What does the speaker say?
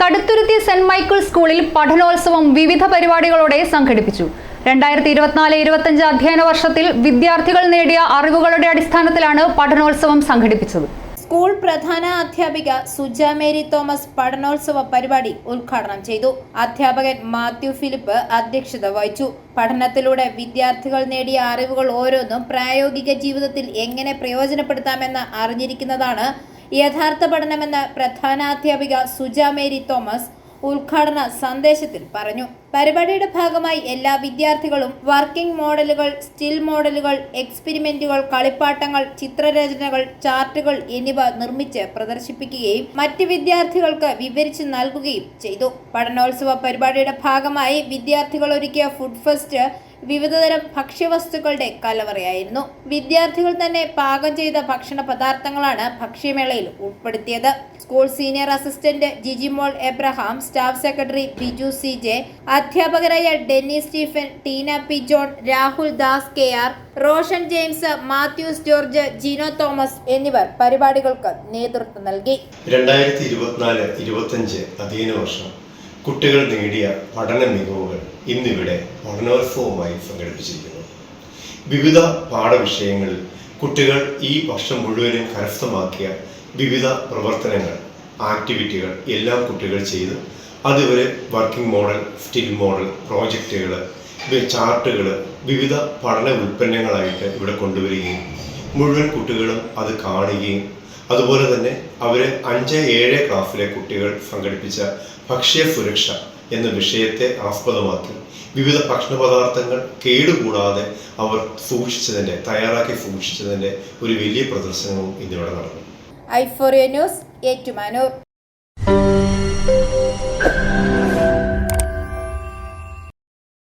Kaduthuruthy saint Michael സ്കൂളിൽ പഠനോത്സവം വിവിധ പരിപാടികളോടെ സംഘടിപ്പിച്ചു. 2024-25 അധ്യയന വർഷത്തിൽ വിദ്യാർത്ഥികൾ നേടിയ അറിവുകളുടെ അടിസ്ഥാനത്തിലാണ് പഠനോത്സവം സംഘടിപ്പിച്ചത്. സ്കൂൾ പ്രധാന അധ്യാപിക സുജ മേരി തോമസ് പഠനോത്സവ പരിപാടി ഉദ്ഘാടനം ചെയ്തു. അധ്യാപകൻ മാത്യു ഫിലിപ്പ് അധ്യക്ഷത വഹിച്ചു. പഠനത്തിലൂടെ വിദ്യാർത്ഥികൾ നേടിയ അറിവുകൾ ഓരോന്നും പ്രായോഗിക ജീവിതത്തിൽ എങ്ങനെ പ്രയോജനപ്പെടുത്താമെന്ന് അറിഞ്ഞിരിക്കുന്നതാണ് യഥാർത്ഥ പഠനമെന്ന് പ്രധാനാധ്യാപിക സുജ മേരി തോമസ് ഉദ്ഘാടന സന്ദേശത്തിൽ പറഞ്ഞു. പരിപാടിയുടെ ഭാഗമായി എല്ലാ വിദ്യാർത്ഥികളും വർക്കിംഗ് മോഡലുകൾ, സ്റ്റിൽ മോഡലുകൾ, എക്സ്പെരിമെന്റുകൾ, കളിപ്പാട്ടങ്ങൾ, ചിത്രരചനകൾ, ചാർട്ടുകൾ എന്നിവ നിർമ്മിച്ച് പ്രദർശിപ്പിക്കുകയും മറ്റ് വിദ്യാർത്ഥികൾക്ക് വിവരിച്ച് നൽകുകയും ചെയ്തു. പഠനോത്സവ പരിപാടിയുടെ ഭാഗമായി വിദ്യാർത്ഥികൾ ഒരുക്കിയ ഫുഡ് ഫെസ്റ്റ് വിവിധതരം ഭക്ഷ്യവസ്തുക്കളുടെ കലവറയായിരുന്നു. വിദ്യാർത്ഥികൾ തന്നെ പാകം ചെയ്ത ഭക്ഷണ പദാർത്ഥങ്ങളാണ് ഭക്ഷ്യമേളയിൽ ഉൾപ്പെടുത്തിയത്. School senior assistant Jijimol Abraham, staff secretary Biju CJ, അധ്യാപകരായ Denny Stephen, Teena P John, Rahul Das KR, Roshan James, Mathews George, Jino Thomas എന്നിവർ പരിപാടികൾക്ക് നേതൃത്വം നൽകി. 2024-25 അധ്യയന വർഷം കുട്ടികൾ നേടിയ പഠന മികവുകൾ ഇന്നിവിടെ പഠനോത്സവമായി സംഘടിപ്പിച്ചിരിക്കുന്നു. വിവിധ പാഠവിഷയങ്ങളിൽ കുട്ടികൾ ഈ വർഷം മുഴുവനും കരസ്ഥമാക്കിയ വിവിധ പ്രവർത്തനങ്ങൾ, ആക്ടിവിറ്റികൾ എല്ലാം കുട്ടികൾ ചെയ്ത് അതുവരെ വർക്കിംഗ് മോഡൽ, സ്റ്റിൽ മോഡൽ, പ്രോജക്റ്റുകൾ, ചാർട്ടുകൾ, വിവിധ പഠന ഉൽപ്പന്നങ്ങളായിട്ട് ഇവിടെ കൊണ്ടുവരികയും മുഴുവൻ കുട്ടികളും അത് കാണുകയും അതുപോലെ തന്നെ അവർ 5-7 ക്ലാസ്സിലെ കുട്ടികൾ സംഘടിപ്പിച്ച ഭക്ഷ്യ സുരക്ഷ എന്ന വിഷയത്തെ ആസ്പദമാക്കി വിവിധ ഭക്ഷണ പദാർത്ഥങ്ങൾ കേടുകൂടാതെ അവർ തയ്യാറാക്കി സൂക്ഷിച്ചതിൻ്റെ ഒരു വലിയ പ്രദർശനവും ഇന്നിവിടെ നടന്നു. ഐഫോറിയ ന്യൂസ്, ഏറ്റുമാനൂർ.